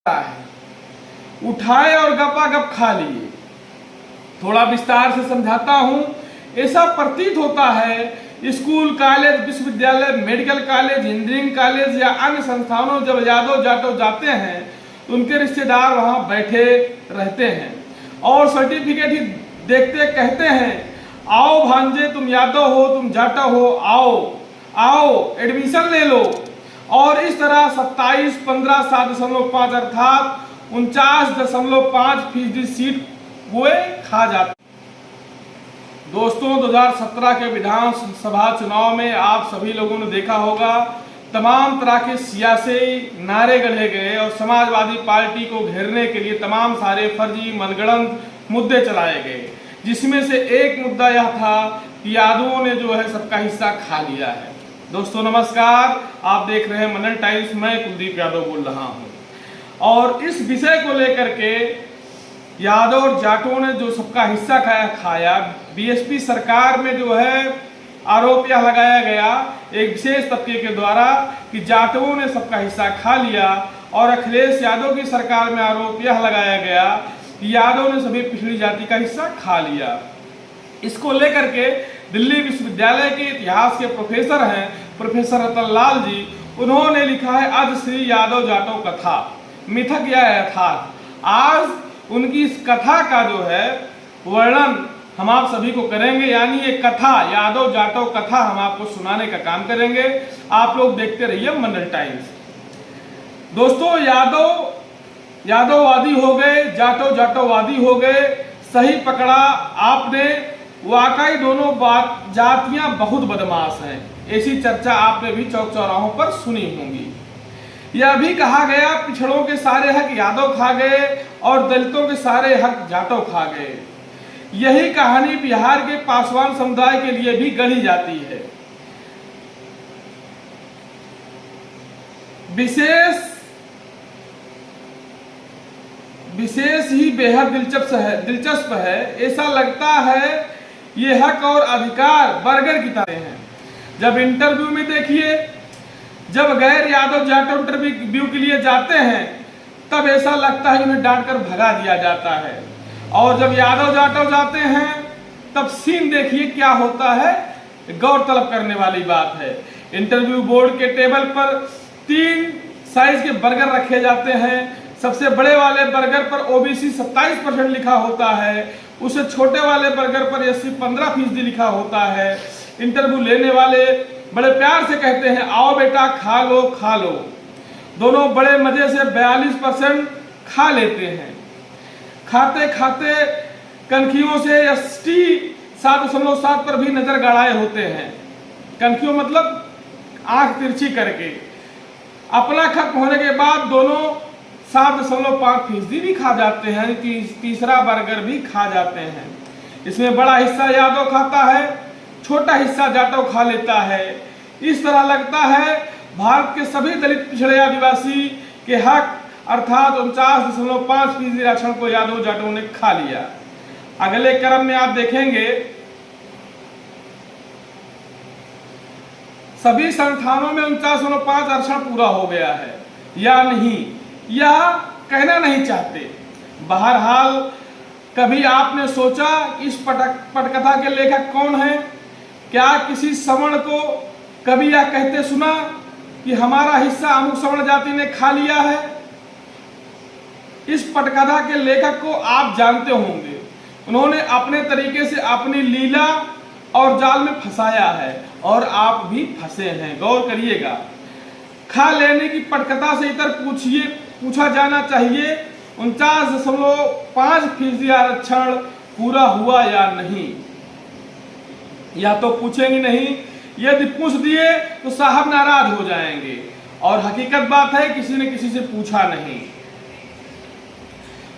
है, उठाए और गपागप खा लिए। थोड़ा विस्तार से समझाता हूं। ऐसा प्रतीत होता है स्कूल, कॉलेज, विश्वविद्यालय, मेडिकल कॉलेज, इंजीनियरिंग कॉलेज या अन्य संस्थानों जब यादव जाटव जाते हैं तो उनके रिश्तेदार वहां बैठे रहते हैं और सर्टिफिकेट ही देखते कहते हैं, आओ भांजे, तुम यादव हो, तुम जाटव हो, आओ आओ एडमिशन ले लो। और इस तरह 27, 15, 7.5 अर्थात 49.5% सीट वो खा जाते। दोस्तों, 2017 के विधानसभा चुनाव में आप सभी लोगों ने देखा होगा, तमाम तरह के सियासी नारे गढ़े गए और समाजवादी पार्टी को घेरने के लिए तमाम सारे फर्जी मनगढ़ंत मुद्दे चलाए गए, जिसमें से एक मुद्दा यह था कि यादवों ने जो है सबका हिस्सा खा लिया है। दोस्तों नमस्कार, आप देख रहे हैं मनन टाइम्स। मैं कुलदीप यादव बोल रहा हूं और इस विषय को लेकर के यादव और जाटों ने जो सबका हिस्सा खाया, बीएसपी सरकार में जो है आरोप यह लगाया गया एक विशेष तबके के द्वारा कि जाटवों ने सबका हिस्सा खा लिया, और अखिलेश यादव की सरकार में आरोप यह लगाया गया कि यादव ने सभी पिछड़ी जाति का हिस्सा खा लिया। इसको लेकर के दिल्ली विश्वविद्यालय के इतिहास के प्रोफेसर हैं प्रोफेसर रतन लाल जी, उन्होंने लिखा है अज श्री यादव जाटव कथा, मिथक या यथार्थ। आज उनकी इस कथा का जो है वर्णन हम आप सभी को करेंगे, यानी ये कथा, यादव जाटव कथा हम आपको सुनाने का काम करेंगे। आप लोग देखते रहिए मनन टाइम्स। दोस्तों, यादववादी हो गए, जाटव जाटववादी हो गए, सही पकड़ा आपने। वाकई दोनों जातियां बहुत बदमाश हैं, ऐसी चर्चा आपने भी चौक चौराहों पर सुनी होंगी। यह भी कहा गया पिछड़ों के सारे हक यादव खा गए और दलितों के सारे हक जाटव खा गए। यही कहानी बिहार के पासवान समुदाय के लिए भी गढ़ी जाती है। विशेष ही बेहद दिलचस्प है। ऐसा लगता है ये हक और अधिकार बर्गर की तरह हैं। जब इंटरव्यू में देखिए, जब गैर यादव जाटव इंटरव्यू के लिए जाते हैं तब ऐसा लगता है उन्हें डांट कर भगा दिया जाता है, और जब यादव जाटव जाते हैं तब सीन देखिए क्या होता है। गौर तलब करने वाली बात है। इंटरव्यू बोर्ड के टेबल पर 3 साइज के बर्गर रखे जाते हैं। सबसे बड़े वाले बर्गर पर ओबीसी 27% लिखा होता है, उससे छोटे वाले बर्गर पर एससी 15% लिखा होता है। इंटरव्यू लेने वाले बड़े प्यार से कहते हैं, आओ बेटा खा लो खा लो। दोनों बड़े मजे से 42% खा लेते हैं। खाते खाते कनखियों से एसटी 7.7 पर भी नजर गड़ाए होते हैं। कनखियों मतलब आंख तिरछी करके। अपना खत्म होने के बाद दोनों 7.5% भी खा जाते हैं, तीसरा बर्गर भी खा जाते हैं। इसमें बड़ा हिस्सा यादव खाता है, छोटा हिस्सा जाटव खा लेता है। इस तरह लगता है भारत के सभी दलित पिछड़े आदिवासी के हक अर्थात 49.5% आरक्षण को यादव जाटव ने खा लिया। अगले क्रम में आप देखेंगे सभी संस्थानों में 49.5 आरक्षण पूरा हो गया है या नहीं, यह कहना नहीं चाहते। बहरहाल, कभी आपने सोचा कि इस पटकथा के लेखक कौन है? क्या किसी सवर्ण को कभी यह कहते सुना कि हमारा हिस्सा अमुक सवर्ण जाति ने खा लिया है? इस पटकथा के लेखक को आप जानते होंगे। उन्होंने अपने तरीके से अपनी लीला और जाल में फंसाया है और आप भी फंसे हैं। गौर करिएगा। खा लेने की पटकथा से इतर पूछा जाना चाहिए 49.5% आरक्षण पूरा हुआ या नहीं। या तो पूछेंगे नहीं, यदि पूछ दिए तो साहब नाराज हो जाएंगे, और हकीकत बात है किसी ने किसी से पूछा नहीं।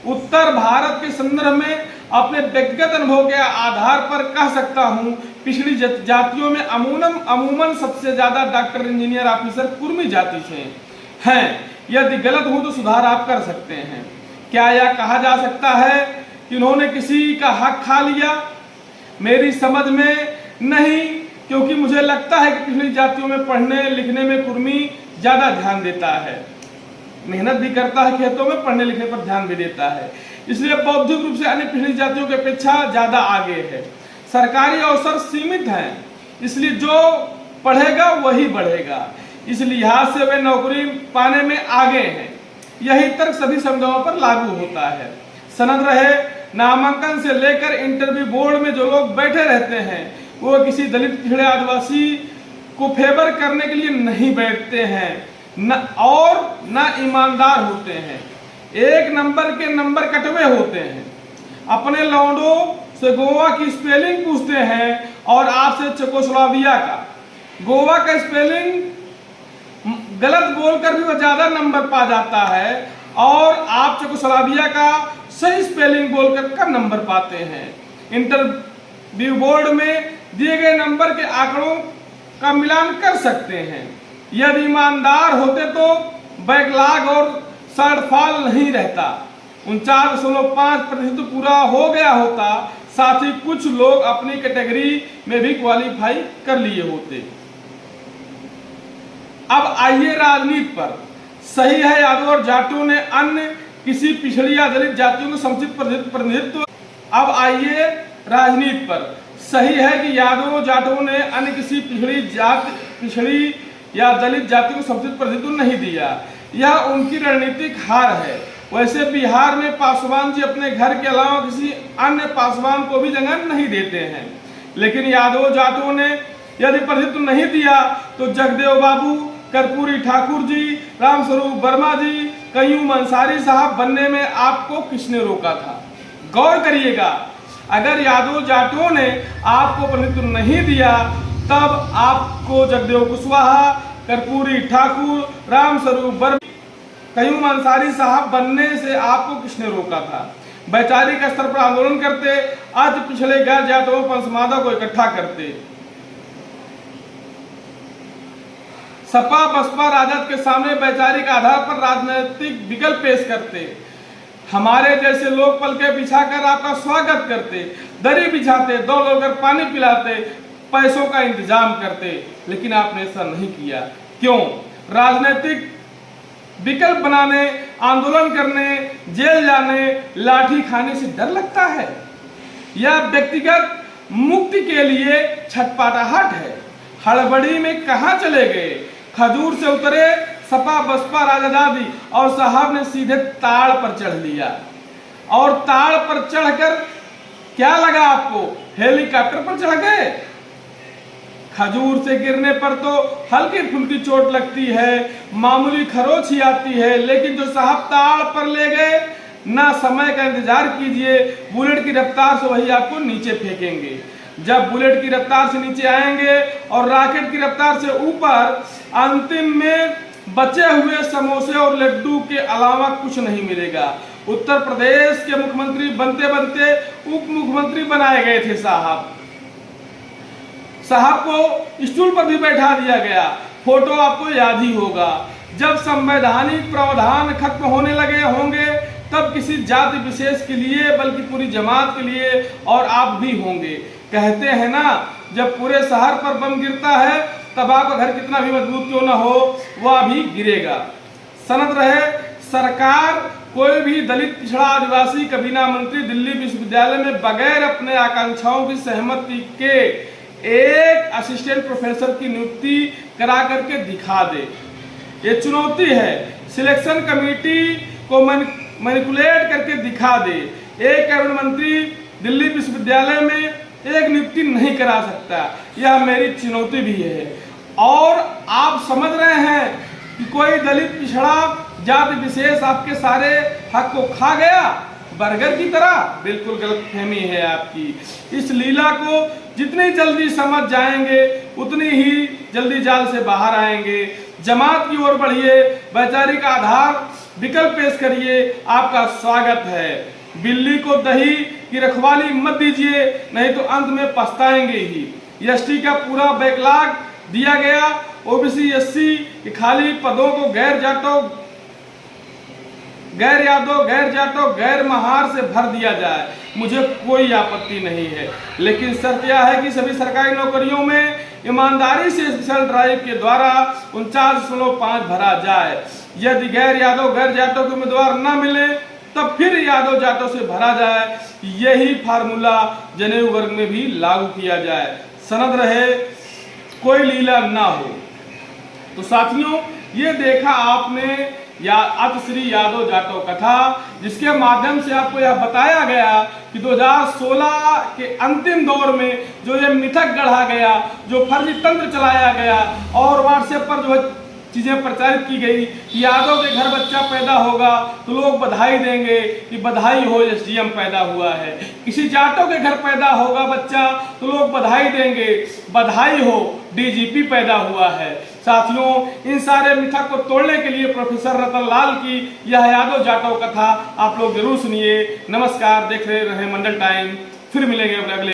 उत्तर भारत के संदर्भ में अपने व्यक्तिगत अनुभव के आधार पर कह सकता हूं, पिछड़ी जातियों में अमूमन सबसे ज्यादा डॉक्टर, इंजीनियर, ऑफिसर कुर्मी जाति से हैं। यदि गलत हो तो सुधार आप कर सकते हैं। क्या यह कहा जा सकता है कि उन्होंने किसी का हक खा लिया? मेरी समझ में नहीं, क्योंकि मुझे लगता है कि पिछड़ी जातियों में पढ़ने लिखने में कुर्मी ज्यादा ध्यान देता है। मेहनत भी करता है खेतों में, पढ़ने लिखने पर ध्यान भी देता है, इसलिए बौद्धिक रूप से अन्य पिछड़ी जातियों की अपेक्षा ज्यादा आगे है। सरकारी अवसर सीमित हैं, इसलिए जो पढ़ेगा वही बढ़ेगा, इस लिहाज से वे नौकरी पाने में आगे हैं। यही तर्क सभी समुदायों पर लागू होता है। सनद रहे, नामांकन से लेकर इंटरव्यू बोर्ड में जो लोग बैठे रहते हैं वो किसी दलित पिछड़े आदिवासी को फेवर करने के लिए नहीं बैठते हैं न ईमानदार होते हैं। एक नंबर के नंबर कटवे होते हैं, अपने लौंडों से गोवा की स्पेलिंग पूछते हैं और आपसे चेकोस्लोवाकिया का। गोवा का स्पेलिंग गलत बोलकर भी वो ज्यादा नंबर पा जाता है और आप चेकोस्लोवाकिया का सही स्पेलिंग बोलकर कम नंबर पाते हैं। इंटरव्यू बोर्ड में दिए गए नंबर के आंकड़ों का मिलान कर सकते हैं। यदि ईमानदार होते तो बैकलॉग और शॉर्टफॉल नहीं रहता, 49.5% पूरा हो गया होता। साथ ही कुछ लोग अपनी कैटेगरी में भी क्वालिफाई कर लिए होते। अब आइए राजनीति पर। सही है, यादव और जाटों ने अन्य किसी पिछड़ी या दलित जातियों को समुचित प्रतिनिधित्व। अब आइए राजनीति पर। सही है कि यादव जाटों ने अन्य किसी पिछड़ी या दलित जाति को समुचित प्रतिनिधित्व नहीं दिया, यह उनकी रणनीतिक हार है। वैसे बिहार में पासवान जी अपने घर के अलावा किसी अन्य पासवान को भी जगह नहीं देते हैं, लेकिन यादव जाटों ने यदि प्रतिनिधित्व नहीं दिया तो जगदेव बाबू, कर्पूरी ठाकुर जी, रामस्वरूप वर्मा जी, कयूम अंसारी साहब बनने में आपको किसने रोका था? गौर करिएगा, अगर यादव जाटों ने आपको प्रतिनिधित्व नहीं दिया तब आपको जगदेव कुशवाहा, कर्पूरी ठाकुर, रामस्वरूप वर्मा, कयूम अंसारी साहब बनने से आपको किसने रोका था? वैचारिक स्तर पर आंदोलन करते, आज पिछले गैर जाटों पंचमादा को इकट्ठा करते, सपा बसपा राजद के सामने वैचारिक आधार पर राजनीतिक विकल्प पेश करते, हमारे जैसे लोग पलके बिछाकर आपका स्वागत करते, दरी बिछाते, दो लोग पानी पिलाते, पैसों का इंतजाम करते, लेकिन आपने ऐसा नहीं किया। क्यों? राजनीतिक विकल्प बनाने, आंदोलन करने, जेल जाने, लाठी खाने से डर लगता है या व्यक्तिगत मुक्ति के लिए छटपटाहट है? हड़बड़ी में कहां चले गए? खजूर से उतरे सपा बसपा राजद आदि और साहब ने सीधे ताड़ पर चढ़ लिया। और ताड़ पर चढ़कर क्या लगा आपको? हेलीकॉप्टर पर चढ़ गए? खजूर से गिरने पर तो हल्की फुल्की चोट लगती है, मामूली खरोच ही आती है, लेकिन जो साहब ताड़ पर ले गए, ना समय का इंतजार कीजिए, बुलेट की रफ्तार से वही आपको नीचे फेंकेंगे। जब बुलेट की रफ्तार से नीचे आएंगे और रॉकेट की रफ्तार से ऊपर, अंतिम में बचे हुए समोसे और लड्डू के अलावा कुछ नहीं मिलेगा। उत्तर प्रदेश के मुख्यमंत्री बनते बनते उप मुख्यमंत्री बनाए गए थे साहब को स्टूल पर भी बैठा दिया गया। फोटो आपको याद ही होगा। जब संवैधानिक प्रावधान खत्म होने लगे होंगे तब किसी जाति विशेष के लिए बल्कि पूरी जमात के लिए और आप भी होंगे। कहते हैं ना, जब पूरे शहर पर बम गिरता है तब आपका घर कितना भी मजबूत क्यों ना हो वह भी गिरेगा। सनद रहे, सरकार कोई भी दलित पिछड़ा आदिवासी कबीना मंत्री दिल्ली विश्वविद्यालय में बगैर अपने आकांक्षाओं की सहमति के एक असिस्टेंट प्रोफेसर की नियुक्ति करा करके दिखा दे। ये चुनौती है। सिलेक्शन कमेटी को मैनिपुलेट करके दिखा दे। एक कैबिनेट मंत्री दिल्ली विश्वविद्यालय में एक नियुक्ति नहीं करा सकता, यह मेरी चुनौती भी है। और आप समझ रहे हैं कि कोई दलित पिछड़ा जाति विशेष आपके सारे हक को खा गया बर्गर की तरह? बिल्कुल गलतफहमी है आपकी। इस लीला को जितनी जल्दी समझ जाएंगे उतनी ही जल्दी जाल से बाहर आएंगे। जमात की ओर बढ़िए, वैचारिक आधार विकल्प पेश करिए, आपका स्वागत है। बिल्ली को दही की रखवाली मत दीजिए, नहीं तो अंत में पछताएंगे ही। एसटी का पूरा बैकलॉग दिया गया, ओबीसी एससी के खाली पदों को गैर जाटों, गैर यादव, गैर जाटों, गैर महार से भर दिया जाए, मुझे कोई आपत्ति नहीं है। लेकिन शर्त यह है कि सभी सरकारी नौकरियों में ईमानदारी से स्पेशल ड्राइव के द्वारा 49.5 भरा जाए। यदि गैर यादव गैर जाटों के उम्मीदवार न मिले तब फिर यादव जाटों से भरा जाए। यही फार्मूला जनेऊ वर्ग में भी लागू किया जाए। सनद रहे, कोई लीला ना हो। तो साथियों, ये देखा आपने अतश्री यादव जाटव कथा, जिसके माध्यम से आपको यह बताया गया कि 2016 के अंतिम दौर में जो ये मिथक गढ़ा गया, जो फर्जी तंत्र चलाया गया और व्हाट्सएप पर जो चीजें प्रचारित की गई कि यादव के घर बच्चा पैदा होगा तो लोग बधाई देंगे कि बधाई हो एसडीएम पैदा हुआ है, किसी जाटों के घर पैदा होगा बच्चा तो लोग बधाई देंगे बधाई हो डीजीपी पैदा हुआ है। साथियों, इन सारे मिथक को तोड़ने के लिए प्रोफेसर रतन लाल की यह यादव जाटव कथा आप लोग जरूर सुनिए। नमस्कार, देख रहे हैं मंडल टाइम। फिर मिलेंगे अगले